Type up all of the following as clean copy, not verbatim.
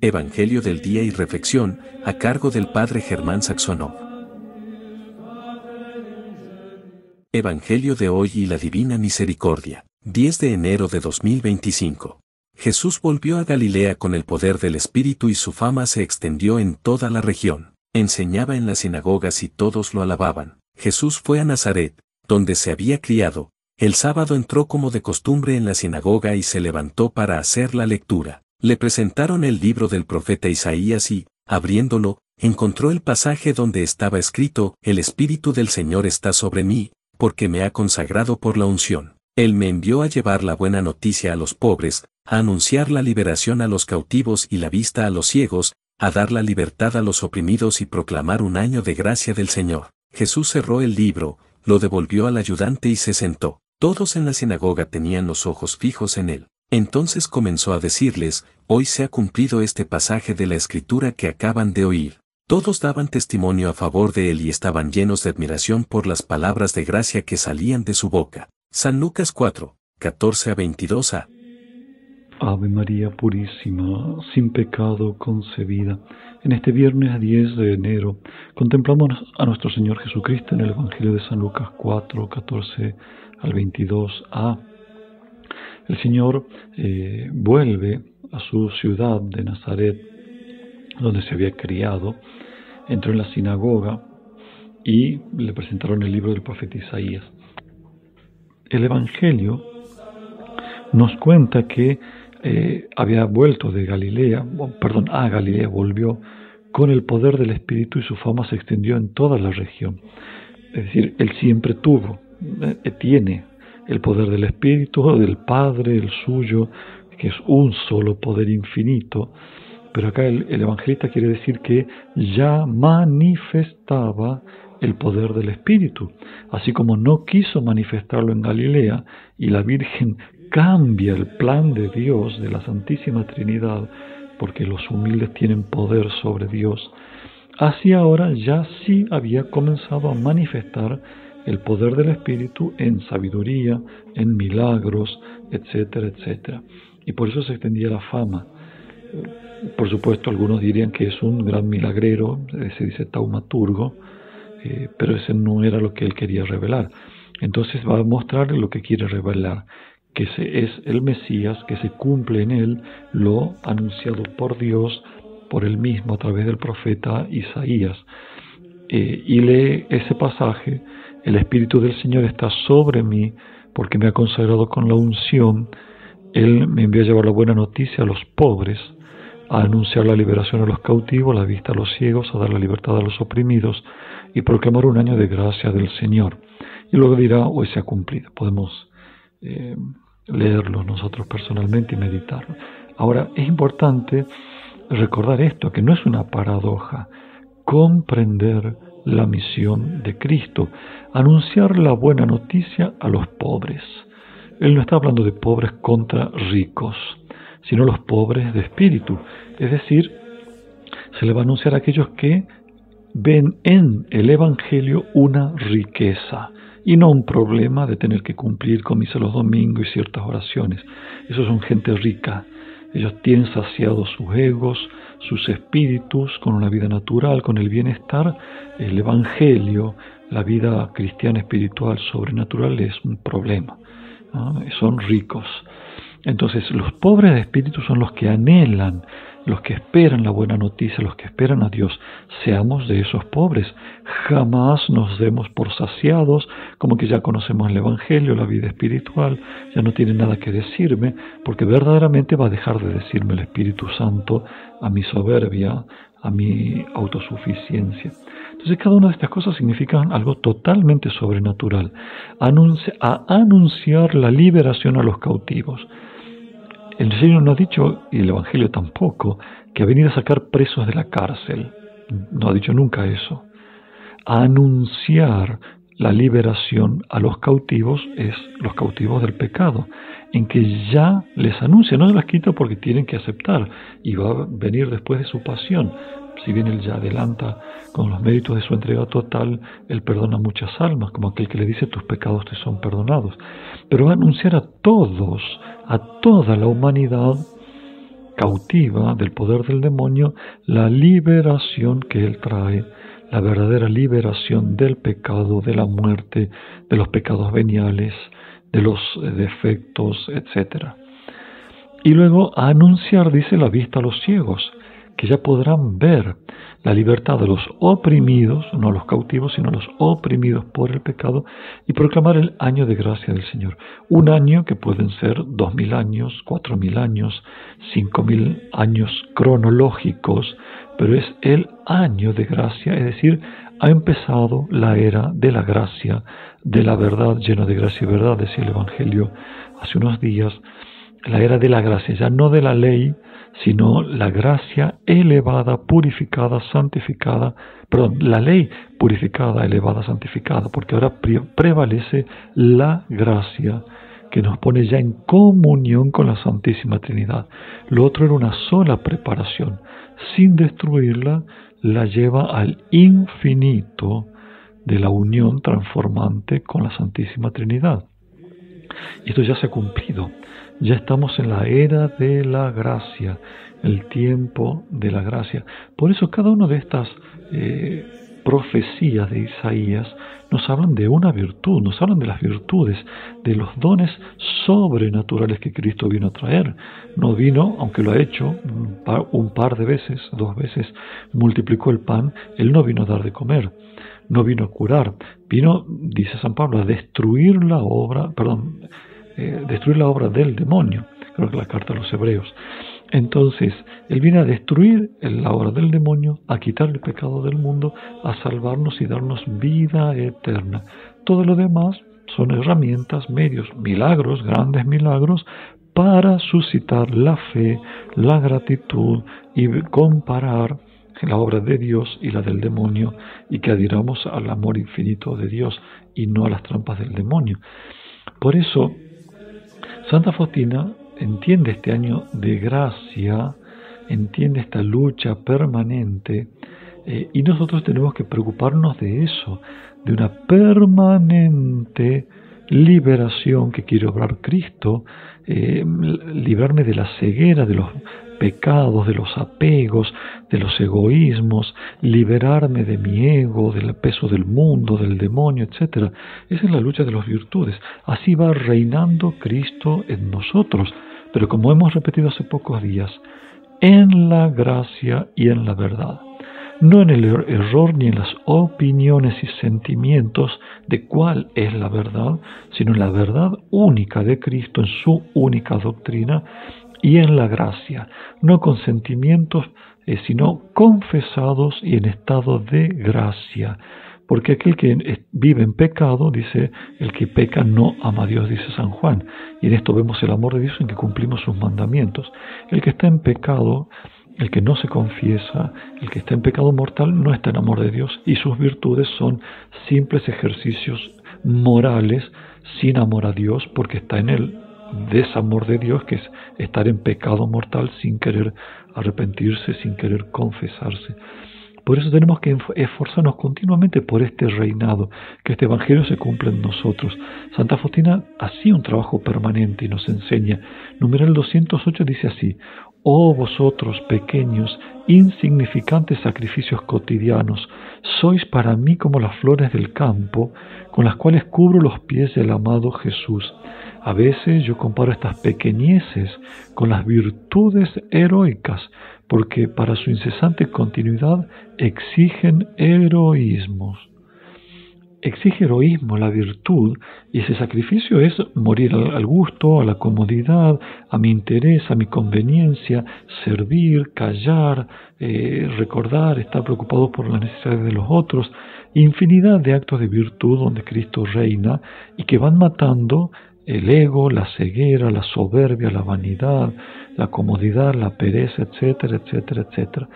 Evangelio del Día y Reflexión, a cargo del Padre Germán Saxonov. Evangelio de hoy y la Divina Misericordia, 10 de enero de 2025. Jesús volvió a Galilea con el poder del Espíritu y su fama se extendió en toda la región. Enseñaba en las sinagogas y todos lo alababan. Jesús fue a Nazaret, donde se había criado. El sábado entró como de costumbre en la sinagoga y se levantó para hacer la lectura. Le presentaron el libro del profeta Isaías y, abriéndolo, encontró el pasaje donde estaba escrito: El Espíritu del Señor está sobre mí, porque me ha consagrado por la unción. Él me envió a llevar la buena noticia a los pobres, a anunciar la liberación a los cautivos y la vista a los ciegos, a dar la libertad a los oprimidos y proclamar un año de gracia del Señor. Jesús cerró el libro, lo devolvió al ayudante y se sentó. Todos en la sinagoga tenían los ojos fijos en él. Entonces comenzó a decirles: hoy se ha cumplido este pasaje de la Escritura que acaban de oír. Todos daban testimonio a favor de él y estaban llenos de admiración por las palabras de gracia que salían de su boca. San Lucas 4, 14-22a. Ave María Purísima, sin pecado concebida. En este viernes 10 de enero contemplamos a nuestro Señor Jesucristo en el Evangelio de San Lucas 4, 14-22a. El Señor vuelve a su ciudad de Nazaret, donde se había criado, entró en la sinagoga y le presentaron el libro del profeta Isaías. El Evangelio nos cuenta que había vuelto de Galilea, a Galilea volvió con el poder del Espíritu y su fama se extendió en toda la región. Es decir, él siempre tiene el poder del Espíritu, del Padre, el suyo, que es un solo poder infinito. Pero acá el evangelista quiere decir que ya manifestaba el poder del Espíritu. Así como no quiso manifestarlo en Galilea y la Virgen cambia el plan de Dios, de la Santísima Trinidad, porque los humildes tienen poder sobre Dios, así ahora ya sí había comenzado a manifestar el poder del Espíritu en sabiduría, en milagros, etcétera, etcétera. Y por eso se extendía la fama. Por supuesto, algunos dirían que es un gran milagrero, se dice taumaturgo, pero ese no era lo que él quería revelar. Entonces va a mostrar lo que quiere revelar, que es el Mesías, que se cumple en él lo anunciado por Dios, por él mismo a través del profeta Isaías. Y lee ese pasaje: el Espíritu del Señor está sobre mí, porque me ha consagrado con la unción. Él me envió a llevar la buena noticia a los pobres, a anunciar la liberación a los cautivos, la vista a los ciegos, a dar la libertad a los oprimidos y proclamar un año de gracia del Señor. Y luego dirá: hoy se ha cumplido. Podemos leerlo nosotros personalmente y meditarlo. Ahora, es importante recordar esto, que no es una paradoja, comprender la misión de Cristo, anunciar la buena noticia a los pobres. Él no está hablando de pobres contra ricos, sino los pobres de espíritu. Es decir, se le va a anunciar a aquellos que ven en el Evangelio una riqueza y no un problema de tener que cumplir con misa los domingos y ciertas oraciones. Esos son gente rica. Ellos tienen saciados sus egos, sus espíritus con una vida natural, con el bienestar. El Evangelio, la vida cristiana espiritual sobrenatural es un problema. Son ricos. Entonces los pobres de espíritu son los que anhelan, los que esperan la buena noticia, los que esperan a Dios. Seamos de esos pobres. Jamás nos demos por saciados, como que ya conocemos el Evangelio, la vida espiritual, ya no tiene nada que decirme, porque verdaderamente va a dejar de decirme el Espíritu Santo a mi soberbia, a mi autosuficiencia. Entonces cada una de estas cosas significa algo totalmente sobrenatural. A anunciar la liberación a los cautivos. El Señor no ha dicho, y el Evangelio tampoco, que ha venido a sacar presos de la cárcel. No ha dicho nunca eso. A anunciar la liberación a los cautivos es los cautivos del pecado, en que ya les anuncia, no se las quita porque tienen que aceptar, y va a venir después de su pasión. Si bien él ya adelanta con los méritos de su entrega total, él perdona muchas almas, como aquel que le dice: tus pecados te son perdonados. Pero va a anunciar a todos, a toda la humanidad, cautiva del poder del demonio la liberación que Él trae, la verdadera liberación del pecado, de la muerte, de los pecados veniales, de los defectos, etc. Y luego a anunciar, dice, la vista a los ciegos, que ya podrán ver la libertad de los oprimidos, no los cautivos, sino los oprimidos por el pecado, y proclamar el año de gracia del Señor. Un año que pueden ser 2000 años, 4000 años, 5000 años cronológicos, pero es el año de gracia, es decir, ha empezado la era de la gracia, de la verdad, llena de gracia y verdad, decía el Evangelio hace unos días, la era de la gracia, ya no de la ley, sino la gracia elevada, purificada, santificada, la ley purificada, elevada, santificada, porque ahora prevalece la gracia que nos pone ya en comunión con la Santísima Trinidad. Lo otro era una sola preparación, sin destruirla, la lleva al infinito de la unión transformante con la Santísima Trinidad. Y esto ya se ha cumplido. Ya estamos en la era de la gracia, el tiempo de la gracia. Por eso cada una de estas profecías de Isaías nos hablan de una virtud, nos hablan de las virtudes, de los dones sobrenaturales que Cristo vino a traer. No vino, aunque lo ha hecho un par de veces, 2 veces, multiplicó el pan, Él no vino a dar de comer, no vino a curar, vino, dice San Pablo, a destruir la obra, destruir la obra del demonio, creo que la carta a los Hebreos. Entonces, Él viene a destruir la obra del demonio, a quitar el pecado del mundo, a salvarnos y darnos vida eterna. Todo lo demás son herramientas, medios, milagros, grandes milagros, para suscitar la fe, la gratitud y comparar la obra de Dios y la del demonio, y que adhiramos al amor infinito de Dios y no a las trampas del demonio. Por eso, Santa Faustina entiende este año de gracia, entiende esta lucha permanente, y nosotros tenemos que preocuparnos de eso, de una permanente liberación que quiere obrar Cristo, librarme de la ceguera, de los pecados, de los apegos, de los egoísmos, liberarme de mi ego, del peso del mundo, del demonio, etc. Esa es la lucha de las virtudes. Así va reinando Cristo en nosotros, pero como hemos repetido hace pocos días, en la gracia y en la verdad. No en el error ni en las opiniones y sentimientos de cuál es la verdad, sino en la verdad única de Cristo, en su única doctrina, y en la gracia, no con sentimientos, sino confesados y en estado de gracia. Porque aquel que vive en pecado, dice, el que peca no ama a Dios, dice San Juan. Y en esto vemos el amor de Dios en que cumplimos sus mandamientos. El que está en pecado, el que no se confiesa, el que está en pecado mortal, no está en amor de Dios. Y sus virtudes son simples ejercicios morales sin amor a Dios, porque está en el desamor de Dios, que es estar en pecado mortal sin querer arrepentirse, sin querer confesarse. Por eso tenemos que esforzarnos continuamente por este reinado, que este Evangelio se cumpla en nosotros. Santa Faustina hacía un trabajo permanente y nos enseña. Numeral 208 dice así: oh vosotros pequeños, insignificantes sacrificios cotidianos, sois para mí como las flores del campo, con las cuales cubro los pies del amado Jesús. A veces yo comparo estas pequeñeces con las virtudes heroicas, porque para su incesante continuidad exigen heroísmos. Exige heroísmo la virtud, y ese sacrificio es morir al gusto, a la comodidad, a mi interés, a mi conveniencia, servir, callar, recordar, estar preocupado por las necesidades de los otros, infinidad de actos de virtud donde Cristo reina y que van matando el ego, la ceguera, la soberbia, la vanidad, la comodidad, la pereza, etcétera, etcétera, etcétera.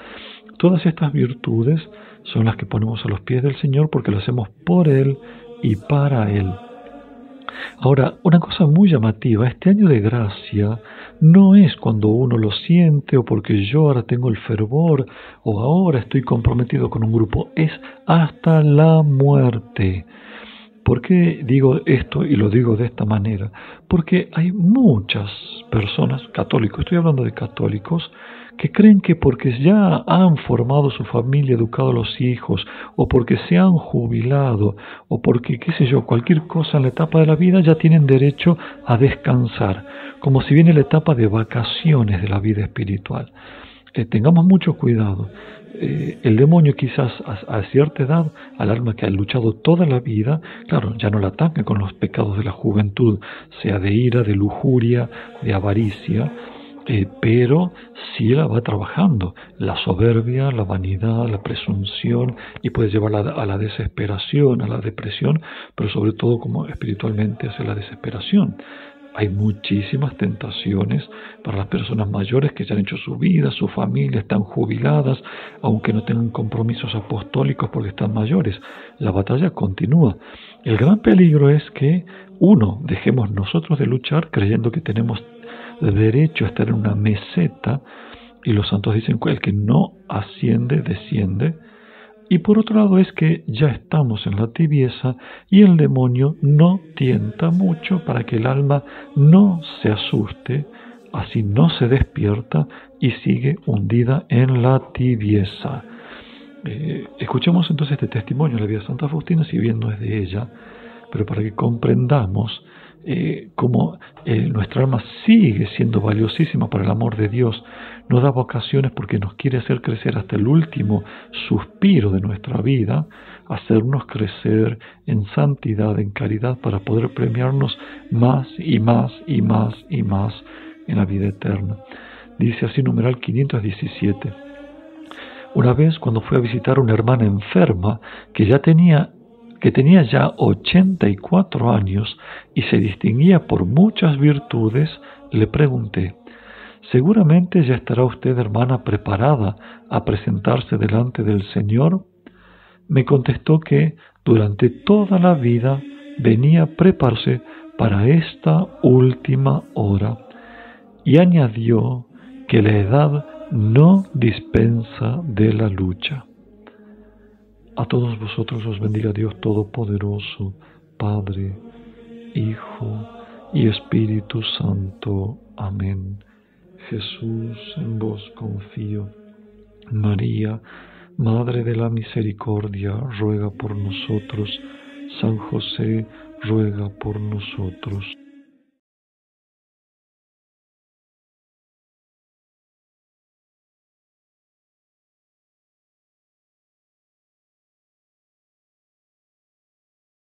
Todas estas virtudes son las que ponemos a los pies del Señor porque lo hacemos por Él y para Él. Ahora, una cosa muy llamativa, este año de gracia no es cuando uno lo siente o porque yo ahora tengo el fervor o ahora estoy comprometido con un grupo, es hasta la muerte. ¿Por qué digo esto y lo digo de esta manera? Porque hay muchas personas, católicos, estoy hablando de católicos, que creen que porque ya han formado su familia, educado a los hijos, o porque se han jubilado, o porque, qué sé yo, cualquier cosa en la etapa de la vida, ya tienen derecho a descansar, como si viene la etapa de vacaciones de la vida espiritual. Tengamos mucho cuidado. El demonio quizás a cierta edad, al alma que ha luchado toda la vida, claro, ya no la ataca con los pecados de la juventud, sea de ira, de lujuria, de avaricia, pero sí la va trabajando, la soberbia, la vanidad, la presunción, y puede llevarla a la desesperación, a la depresión, pero sobre todo como espiritualmente hacia la desesperación. Hay muchísimas tentaciones para las personas mayores que ya han hecho su vida, su familia, están jubiladas, aunque no tengan compromisos apostólicos porque están mayores. La batalla continúa. El gran peligro es que, dejemos nosotros de luchar creyendo que tenemos derecho a estar en una meseta, y los santos dicen que el que no asciende, desciende. Y por otro lado es que ya estamos en la tibieza y el demonio no tienta mucho para que el alma no se asuste, así no se despierta y sigue hundida en la tibieza. Escuchemos entonces este testimonio de la vida de Santa Faustina, si bien no es de ella, pero para que comprendamos cómo nuestra alma sigue siendo valiosísima para el amor de Dios, nos da vocaciones porque nos quiere hacer crecer hasta el último suspiro de nuestra vida, hacernos crecer en santidad, en caridad, para poder premiarnos más y más y más y más en la vida eterna. Dice así numeral 517. Una vez, cuando fui a visitar a una hermana enferma que tenía ya 84 años y se distinguía por muchas virtudes, le pregunté: ¿seguramente ya estará usted, hermana, preparada a presentarse delante del Señor? Me contestó que durante toda la vida venía a prepararse para esta última hora, y añadió que la edad no dispensa de la lucha. A todos vosotros os bendiga Dios Todopoderoso, Padre, Hijo y Espíritu Santo. Amén. Jesús, en vos confío. María, Madre de la Misericordia, ruega por nosotros. San José, ruega por nosotros.